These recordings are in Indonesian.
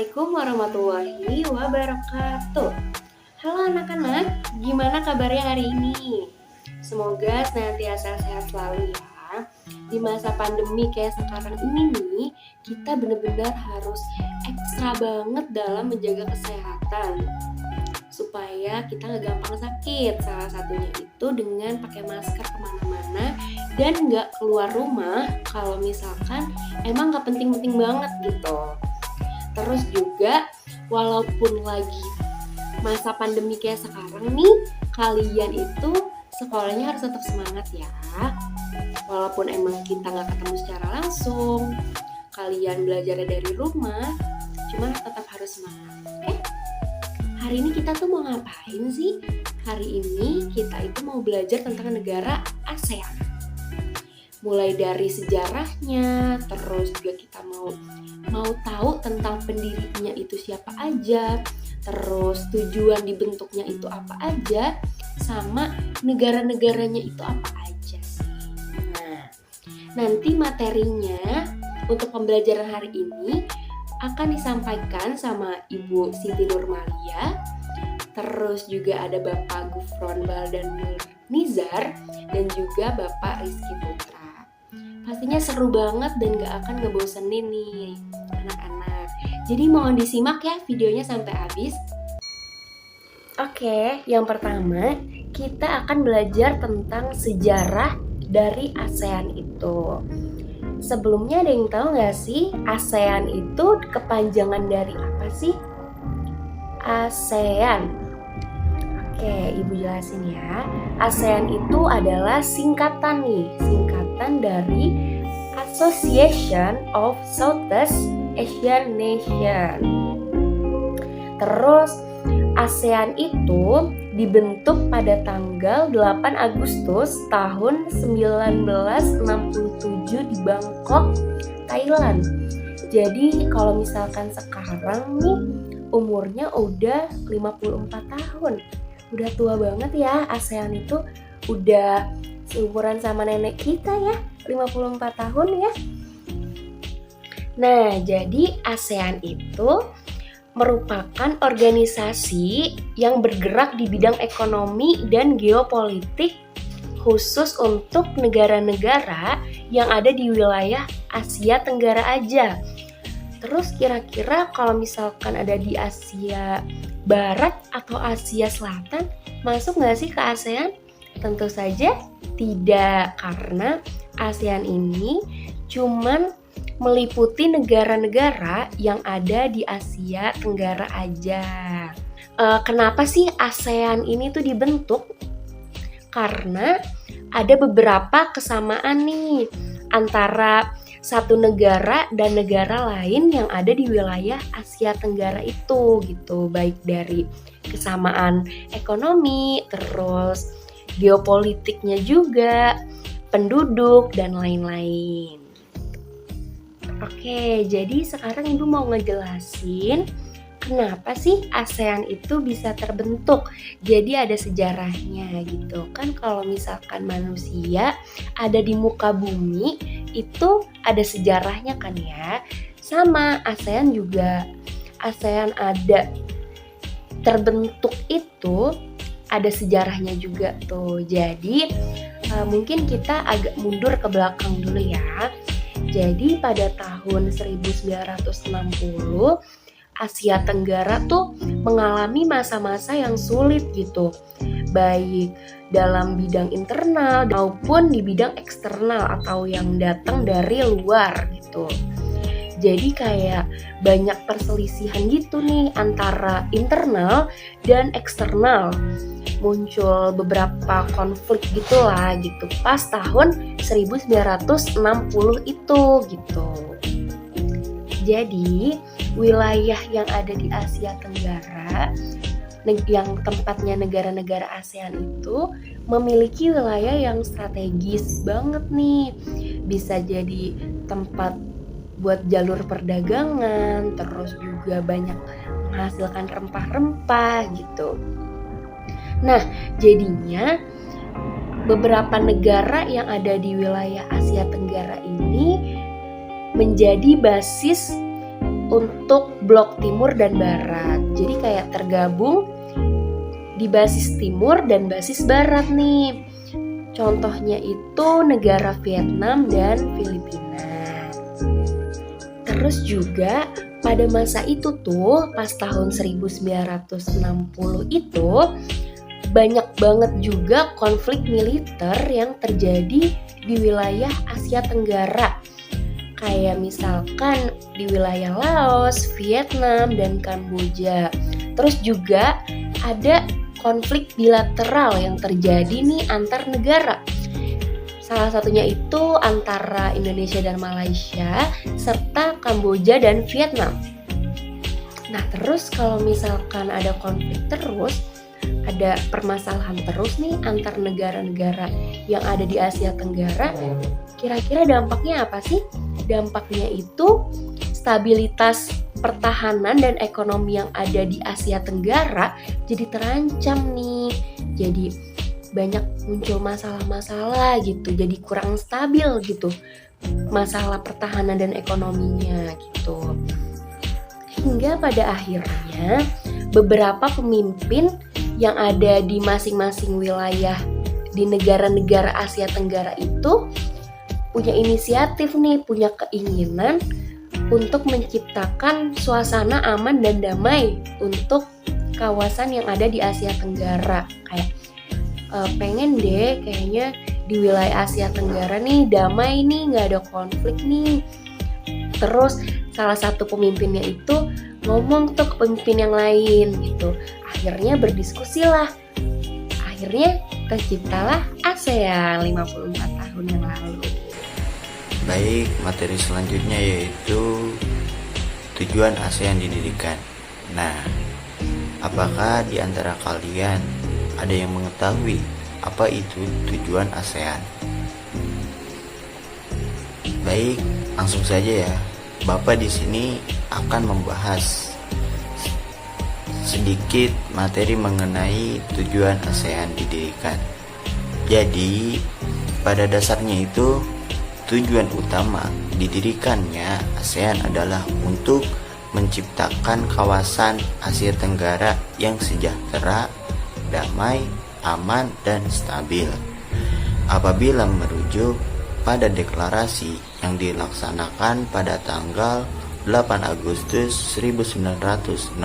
Assalamualaikum warahmatullahi wabarakatuh. Halo anak-anak, gimana kabarnya hari ini? Semoga senantiasa sehat selalu ya. Di masa pandemi kayak sekarang ini nih, kita benar-benar harus ekstra banget dalam menjaga kesehatan supaya kita nggak gampang sakit. Salah satunya itu dengan pakai masker kemana-mana dan nggak keluar rumah kalau misalkan emang nggak penting-penting banget gitu. Terus juga walaupun lagi masa pandemi kayak sekarang nih, kalian itu sekolahnya harus tetap semangat ya. Walaupun emang kita nggak ketemu secara langsung, kalian belajarnya dari rumah, cuman tetap harus semangat. Oke? Hari ini kita tuh mau ngapain sih? Hari ini kita itu mau belajar tentang negara ASEAN. Mulai dari sejarahnya, terus juga kita mau tahu tentang pendirinya itu siapa aja, terus tujuan dibentuknya itu apa aja, sama negara-negaranya itu apa aja sih. Nah, nanti materinya untuk pembelajaran hari ini akan disampaikan sama Ibu Siti Nurmalia, terus juga ada Bapak Gufron Baldan Nizar, dan juga Bapak Rizky Putra. Pastinya seru banget dan gak akan ngebosenin nih anak-anak. Jadi mohon disimak ya videonya sampai habis. Oke, yang pertama kita akan belajar tentang sejarah dari ASEAN itu. Sebelumnya ada yang tahu gak sih ASEAN itu kepanjangan dari apa sih? ASEAN. Oke, Ibu jelasin ya. ASEAN itu adalah singkatan dari Association of Southeast Asian Nations. Terus ASEAN itu dibentuk pada tanggal 8 Agustus tahun 1967 di Bangkok, Thailand. Jadi kalau misalkan sekarang nih umurnya udah 54 tahun. Udah tua banget ya, ASEAN itu udah seumuran sama nenek kita ya, 54 tahun ya. Nah, jadi ASEAN itu merupakan organisasi yang bergerak di bidang ekonomi dan geopolitik khusus untuk negara-negara yang ada di wilayah Asia Tenggara aja. Terus kira-kira kalau misalkan ada di Asia Barat atau Asia Selatan, masuk nggak sih ke ASEAN? Tentu saja tidak, karena ASEAN ini cuman meliputi negara-negara yang ada di Asia Tenggara aja. Kenapa sih ASEAN ini tuh dibentuk? Karena ada beberapa kesamaan nih antara satu negara dan negara lain yang ada di wilayah Asia Tenggara itu gitu, baik dari kesamaan ekonomi, terus geopolitiknya juga, penduduk dan lain-lain. Oke, jadi sekarang Ibu mau ngejelasin kenapa sih ASEAN itu bisa terbentuk. Jadi ada sejarahnya gitu kan. Kalau misalkan manusia ada di muka bumi itu ada sejarahnya kan ya. Sama ASEAN juga, ASEAN ada terbentuk itu ada sejarahnya juga tuh. Jadi mungkin kita agak mundur ke belakang dulu ya. Jadi pada tahun 1960 Asia Tenggara tuh mengalami masa-masa yang sulit gitu, baik dalam bidang internal maupun di bidang eksternal atau yang datang dari luar gitu. Jadi kayak banyak perselisihan gitu nih antara internal dan eksternal. Muncul beberapa konflik gitulah gitu pas tahun 1960 itu gitu. Jadi wilayah yang ada di Asia Tenggara yang tempatnya negara-negara ASEAN itu memiliki wilayah yang strategis banget nih. Bisa jadi tempat buat jalur perdagangan, terus juga banyak menghasilkan rempah-rempah gitu. Nah, jadinya beberapa negara yang ada di wilayah Asia Tenggara ini menjadi basis untuk blok timur dan barat. Jadi kayak tergabung di basis timur dan basis barat nih. Contohnya itu negara Vietnam dan Filipina. Terus juga pada masa itu tuh pas tahun 1960 itu banyak banget juga konflik militer yang terjadi di wilayah Asia Tenggara. Kayak misalkan di wilayah Laos, Vietnam, dan Kamboja. Terus juga ada konflik bilateral yang terjadi nih antar negara. Salah satunya itu antara Indonesia dan Malaysia, serta Kamboja dan Vietnam. Nah terus kalau misalkan ada konflik terus, ada permasalahan terus nih antar negara-negara yang ada di Asia Tenggara, kira-kira dampaknya apa sih? Dampaknya itu stabilitas pertahanan dan ekonomi yang ada di Asia Tenggara jadi terancam nih. Jadi banyak muncul masalah-masalah gitu, jadi kurang stabil gitu masalah pertahanan dan ekonominya gitu. Hingga pada akhirnya beberapa pemimpin yang ada di masing-masing wilayah di negara-negara Asia Tenggara itu punya inisiatif nih, punya keinginan untuk menciptakan suasana aman dan damai untuk kawasan yang ada di Asia Tenggara. Kayak pengen deh kayaknya di wilayah Asia Tenggara nih damai nih, gak ada konflik nih. Terus salah satu pemimpinnya itu ngomong tuh ke pemimpin yang lain gitu. Akhirnya berdiskusi lah. Akhirnya terciptalah ASEAN 54 tahun yang lalu. Baik, materi selanjutnya yaitu tujuan ASEAN didirikan. Nah, apakah di antara kalian ada yang mengetahui apa itu tujuan ASEAN? Baik, langsung saja ya. Bapak di sini akan membahas sedikit materi mengenai tujuan ASEAN didirikan. Jadi, pada dasarnya itu tujuan utama didirikannya ASEAN adalah untuk menciptakan kawasan Asia Tenggara yang sejahtera, damai, aman, dan stabil. Apabila merujuk pada deklarasi yang dilaksanakan pada tanggal 8 Agustus 1967,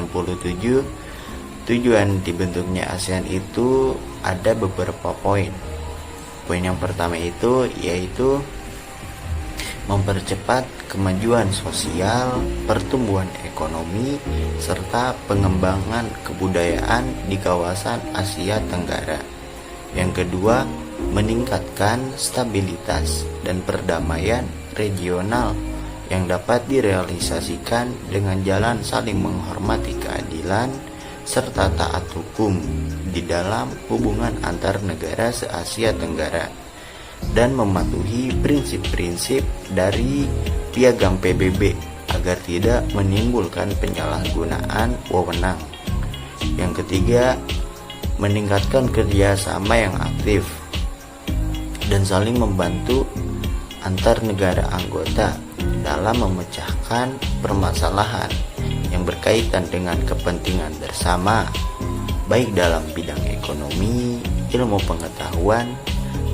tujuan dibentuknya ASEAN itu ada beberapa poin. Poin yang pertama itu yaitu mempercepat kemajuan sosial, pertumbuhan ekonomi, serta pengembangan kebudayaan di kawasan Asia Tenggara. Yang kedua, meningkatkan stabilitas dan perdamaian regional yang dapat direalisasikan dengan jalan saling menghormati keadilan serta taat hukum di dalam hubungan antar negara se-Asia Tenggara, dan mematuhi prinsip-prinsip dari Piagam PBB agar tidak menimbulkan penyalahgunaan wewenang. Yang ketiga, meningkatkan kerjasama yang aktif dan saling membantu antar negara anggota dalam memecahkan permasalahan yang berkaitan dengan kepentingan bersama, baik dalam bidang ekonomi, ilmu pengetahuan,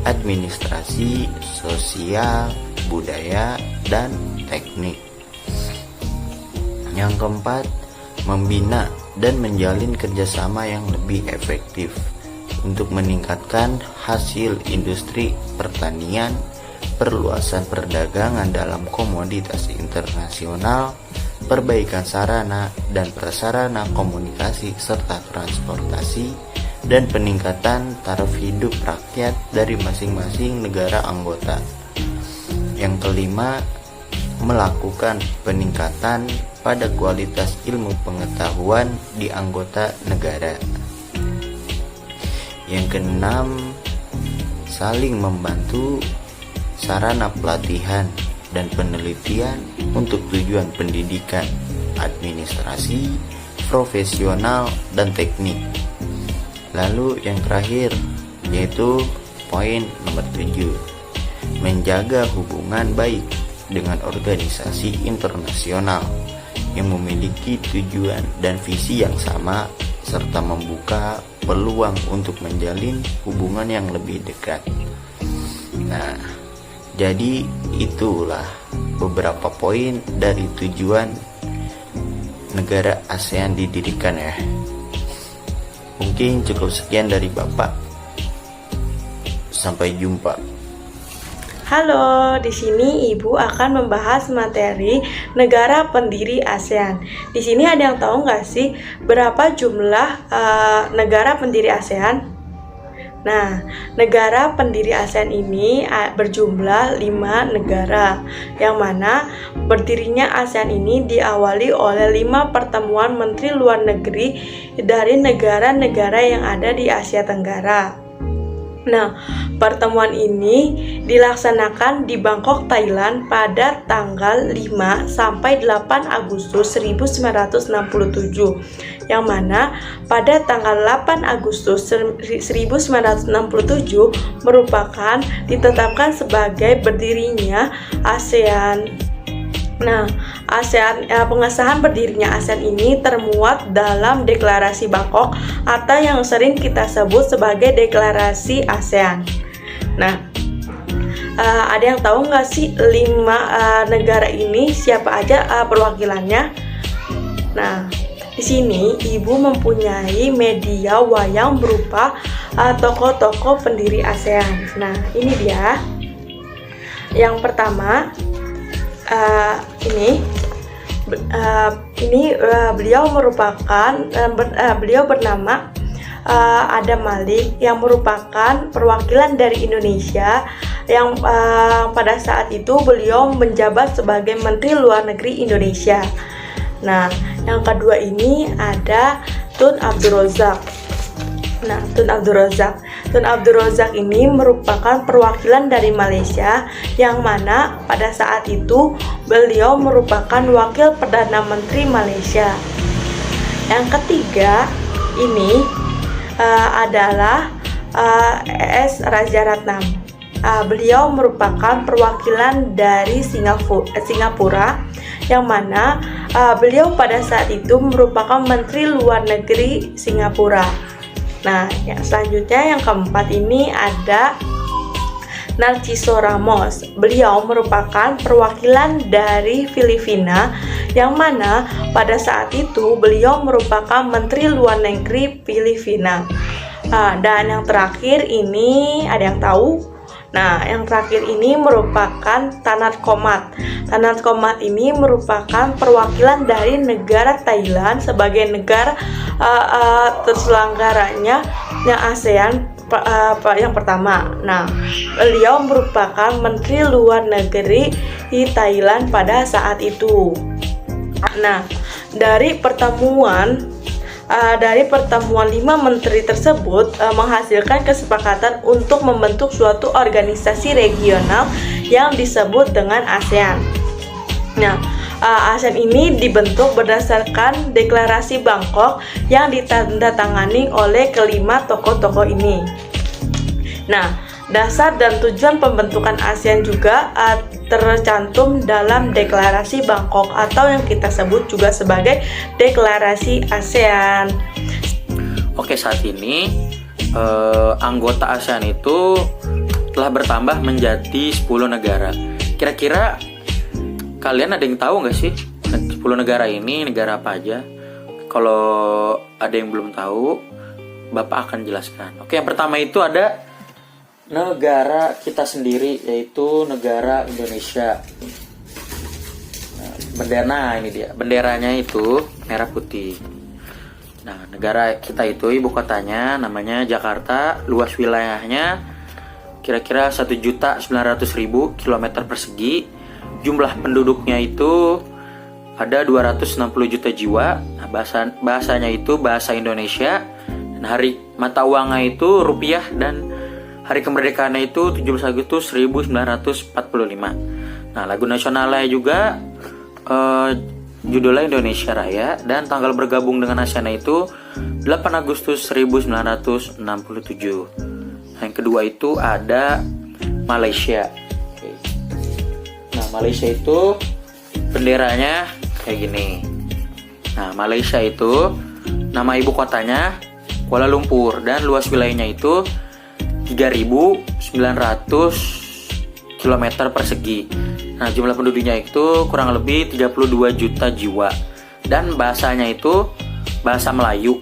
administrasi, sosial, budaya, dan teknik. Yang keempat, membina dan menjalin kerjasama yang lebih efektif untuk meningkatkan hasil industri pertanian, perluasan perdagangan dalam komoditas internasional, perbaikan sarana dan prasarana komunikasi serta transportasi, dan peningkatan taraf hidup rakyat dari masing-masing negara anggota. Yang kelima, melakukan peningkatan pada kualitas ilmu pengetahuan di anggota negara. Yang keenam, saling membantu sarana pelatihan dan penelitian untuk tujuan pendidikan, administrasi, profesional, dan teknik. Lalu yang terakhir yaitu poin nomor 7, menjaga hubungan baik dengan organisasi internasional yang memiliki tujuan dan visi yang sama serta membuka peluang untuk menjalin hubungan yang lebih dekat. Nah, jadi itulah beberapa poin dari tujuan negara ASEAN didirikan ya. Mungkin cukup sekian dari Bapak. Sampai jumpa. Halo, di sini Ibu akan membahas materi negara pendiri ASEAN. Di sini ada yang tahu nggak sih berapa jumlah negara pendiri ASEAN? Nah, negara pendiri ASEAN ini berjumlah 5 negara, yang mana berdirinya ASEAN ini diawali oleh 5 pertemuan menteri luar negeri dari negara-negara yang ada di Asia Tenggara. Nah, pertemuan ini dilaksanakan di Bangkok, Thailand pada tanggal 5 sampai 8 Agustus 1967. Yang mana pada tanggal 8 Agustus 1967 merupakan ditetapkan sebagai berdirinya ASEAN. Nah, pengesahan berdirinya ASEAN ini termuat dalam Deklarasi Bangkok atau yang sering kita sebut sebagai Deklarasi ASEAN. Nah, ada yang tahu nggak sih 5 negara ini siapa aja perwakilannya? Nah, di sini Ibu mempunyai media wayang berupa tokoh-tokoh pendiri ASEAN. Nah, ini dia. Yang pertama, beliau bernama Adam Malik, yang merupakan perwakilan dari Indonesia yang pada saat itu beliau menjabat sebagai Menteri Luar Negeri Indonesia. Nah, yang kedua ini ada Tun Abdul Razak. Nah, Tun Abdul Razak ini merupakan perwakilan dari Malaysia, yang mana pada saat itu beliau merupakan wakil Perdana Menteri Malaysia. Yang ketiga ini adalah E.S. Rajaratnam. Beliau merupakan perwakilan dari Singapura, yang mana beliau pada saat itu merupakan Menteri Luar Negeri Singapura. Nah, yang selanjutnya yang keempat ini ada Narciso Ramos. Beliau merupakan perwakilan dari Filipina, yang mana pada saat itu beliau merupakan Menteri Luar Negeri Filipina. Dan yang terakhir ini ada yang tahu? Nah, yang terakhir ini merupakan Tanat Komat. Tanat Komat ini merupakan perwakilan dari negara Thailand sebagai negara terselenggaranya ASEAN yang pertama. Nah, beliau merupakan Menteri Luar Negeri di Thailand pada saat itu. Nah, dari pertemuan 5 menteri tersebut menghasilkan kesepakatan untuk membentuk suatu organisasi regional yang disebut dengan ASEAN. Nah, ASEAN ini dibentuk berdasarkan Deklarasi Bangkok yang ditandatangani oleh kelima tokoh-tokoh ini. Nah, dasar dan tujuan pembentukan ASEAN juga tercantum dalam Deklarasi Bangkok atau yang kita sebut juga sebagai Deklarasi ASEAN. Oke, saat ini anggota ASEAN itu telah bertambah menjadi 10 negara. Kira-kira kalian ada yang tahu nggak sih 10 negara ini negara apa aja? Kalau ada yang belum tahu, Bapak akan jelaskan. Oke, yang pertama itu ada negara kita sendiri, yaitu negara Indonesia. Nah, ini dia. Benderanya itu merah putih. Nah, negara kita itu ibu kotanya namanya Jakarta. Luas wilayahnya kira-kira 1.900.000 km persegi. Jumlah penduduknya itu ada 260 juta jiwa. Nah, bahasanya itu bahasa Indonesia. Dan hari mata uangnya itu rupiah, dan hari kemerdekaannya itu 17 Agustus 1945. Nah, lagu nasionalnya juga judulnya Indonesia Raya, dan tanggal bergabung dengan ASEAN itu 8 Agustus 1967. Nah, yang kedua itu ada Malaysia. Nah, Malaysia itu benderanya kayak gini. Nah, Malaysia itu nama ibu kotanya Kuala Lumpur dan luas wilayahnya itu 3.900 km persegi. Nah, jumlah penduduknya itu kurang lebih 32 juta jiwa. Dan bahasanya itu bahasa Melayu.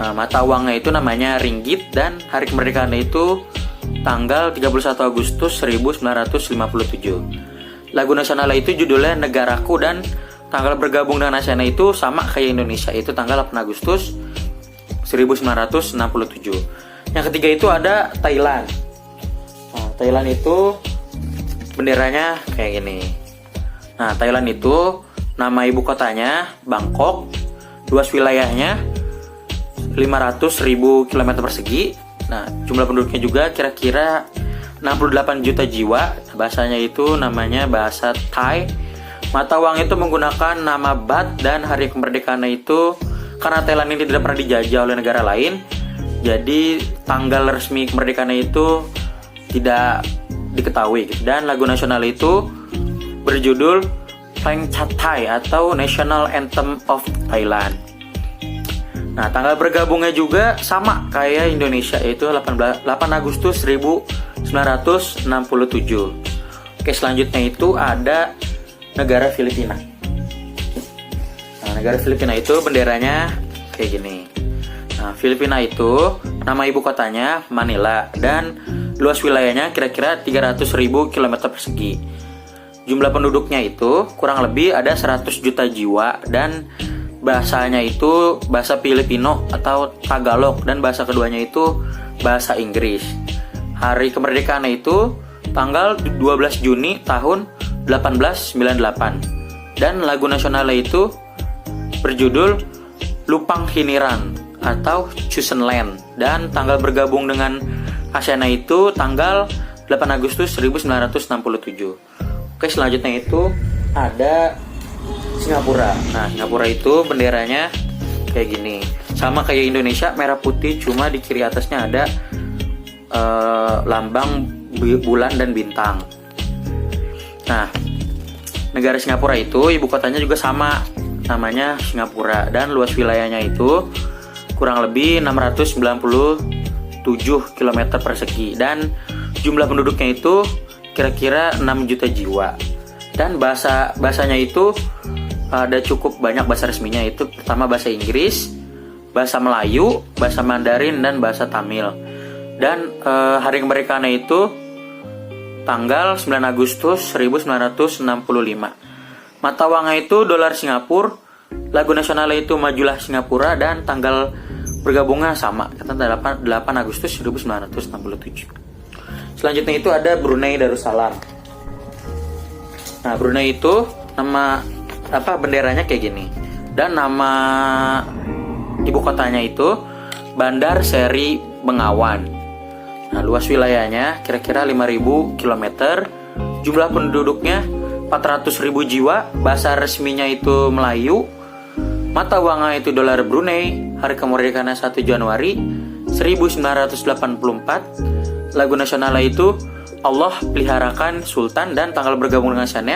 Nah, mata uangnya itu namanya ringgit dan hari kemerdekaannya itu tanggal 31 Agustus 1957. Lagu nasionalnya itu judulnya Negaraku dan tanggal bergabung dengan ASEAN itu sama kayak Indonesia, itu tanggal 8 Agustus 1967. Yang ketiga itu ada Thailand. Nah, Thailand itu benderanya kayak gini. Nah, Thailand itu nama ibu kotanya Bangkok, luas wilayahnya 500.000 km persegi. Nah, jumlah penduduknya juga kira-kira 68 juta jiwa. Bahasanya itu namanya bahasa Thai. Mata uang itu menggunakan nama baht dan hari kemerdekaannya itu karena Thailand ini tidak pernah dijajah oleh negara lain. Jadi tanggal resmi kemerdekaannya itu tidak diketahui gitu. Dan lagu nasional itu berjudul Phang Chat Thai atau National Anthem of Thailand. Nah, tanggal bergabungnya juga sama kayak Indonesia, yaitu 8 Agustus 1967. Oke, selanjutnya itu ada negara Filipina. Nah, negara Filipina itu benderanya kayak gini. Nah, Filipina itu nama ibu kotanya Manila dan luas wilayahnya kira-kira 300.000 km persegi. Jumlah penduduknya itu kurang lebih ada 100 juta jiwa dan bahasanya itu bahasa Filipino atau Tagalog dan bahasa keduanya itu bahasa Inggris. Hari kemerdekaannya itu tanggal 12 Juni tahun 1898 dan lagu nasionalnya itu berjudul Lupang Hiniran atau Chosen Land dan tanggal bergabung dengan ASEAN itu tanggal 8 Agustus 1967. Oke, selanjutnya itu ada Singapura. Nah, Singapura itu benderanya kayak gini. Sama kayak Indonesia, merah putih, cuma di kiri atasnya ada lambang bulan dan bintang. Nah, negara Singapura itu ibu kotanya juga sama, namanya Singapura dan luas wilayahnya itu kurang lebih 697 km persegi dan jumlah penduduknya itu kira-kira 6 juta jiwa. Dan bahasanya itu ada cukup banyak bahasa resminya, itu pertama bahasa Inggris, bahasa Melayu, bahasa Mandarin dan bahasa Tamil. Dan hari kemerdekaannya itu tanggal 9 Agustus 1965. Mata uangnya itu dolar Singapura, lagu nasionalnya itu Majulah Singapura dan tanggal bergabungnya sama, kata 8 Agustus 1967. Selanjutnya itu ada Brunei Darussalam. Nah, Brunei itu nama benderanya kayak gini. Dan nama ibu kotanya itu Bandar Seri Bengawan. Nah, luas wilayahnya kira-kira 5.000 km. Jumlah penduduknya 400.000 jiwa. Bahasa resminya itu Melayu. Mata uangnya itu dolar Brunei. Hari kemerdekaannya 1 Januari 1984. Lagu nasionalnya itu Allah Peliharakan Sultan dan tanggal bergabung dengan ASEAN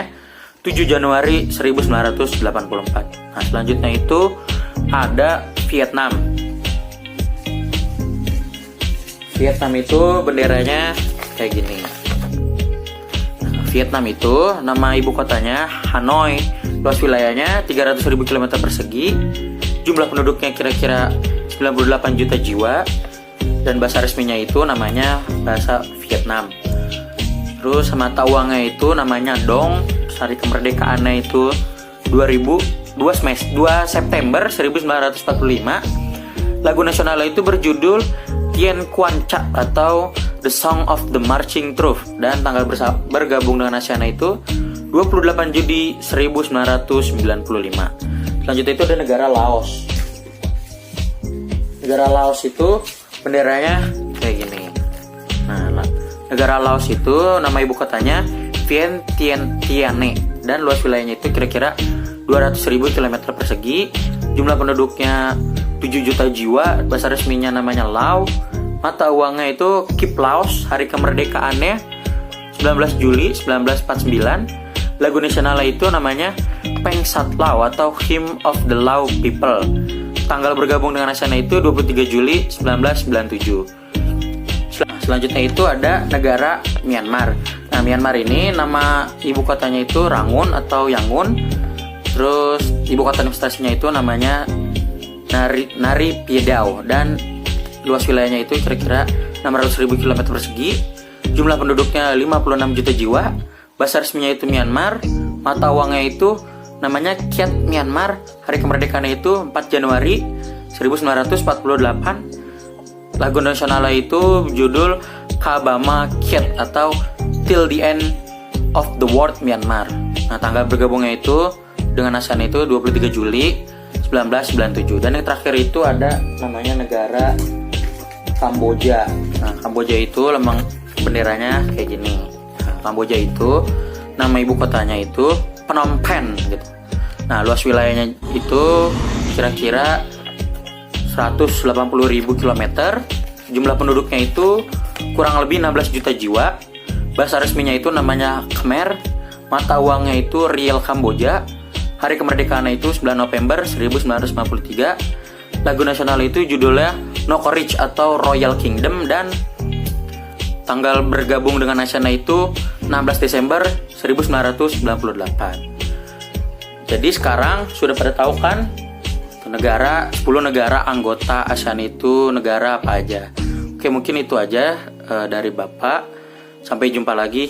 7 Januari 1984. Nah, selanjutnya itu ada Vietnam. Vietnam itu benderanya kayak gini. Vietnam itu nama ibu kotanya Hanoi. Luas wilayahnya 300.000 km persegi. Jumlah penduduknya kira-kira 98 juta jiwa. Dan bahasa resminya itu namanya bahasa Vietnam. Terus mata uangnya itu namanya Dong. Hari kemerdekaannya itu 2 September 1945. Lagu nasionalnya itu berjudul Tien Quan Cha atau The Song of the Marching Troops dan tanggal bergabung dengan ASEAN itu 28 Juli 1995. Selanjutnya itu ada negara Laos. Negara Laos itu benderanya kayak gini. Nah, negara Laos itu nama ibu kotanya Vientiane dan luas wilayahnya itu kira-kira 200.000 km persegi. Jumlah penduduknya 7 juta jiwa. Bahasa resminya namanya Lao. Mata uangnya itu Kip Laos. Hari kemerdekaannya 19 Juli 1949. Lagu nasionalnya itu namanya Peng Sat Lao atau Hymn of the Lao People. Tanggal bergabung dengan ASEAN itu 23 Juli 1997. Selanjutnya itu ada negara Myanmar. Nah, Myanmar ini nama ibu kotanya itu Rangoon atau Yangon. Terus ibu kota administrasinya itu namanya Naypyidaw, dan luas wilayahnya itu kira-kira 600.000 km persegi. Jumlah penduduknya 56 juta jiwa. Bahasa resminya itu Myanmar. Mata uangnya itu namanya Kyat Myanmar. Hari kemerdekaannya itu 4 Januari 1948. Lagu nasionalnya itu judul Kabama Kyat atau Till the End of the World Myanmar. Nah, tanggal bergabungnya itu dengan ASEAN itu 23 Juli 1997. Dan yang terakhir itu ada namanya negara Kamboja. Nah, Kamboja itu memang benderanya kayak gini. Nah, Kamboja itu nama ibu kotanya itu Phnom Penh gitu. Nah, luas wilayahnya itu kira-kira 180.000 km. Jumlah penduduknya itu kurang lebih 16 juta jiwa. Bahasa resminya itu namanya Khmer. Mata uangnya itu riel Kamboja. Hari kemerdekaannya itu 9 November 1953. Lagu nasional itu judulnya Nokorich atau Royal Kingdom, dan tanggal bergabung dengan ASEAN itu 16 Desember 1998. Jadi sekarang sudah pada tahu kan 10 negara anggota ASEAN itu negara apa aja. Oke, mungkin itu aja dari Bapak. Sampai jumpa lagi.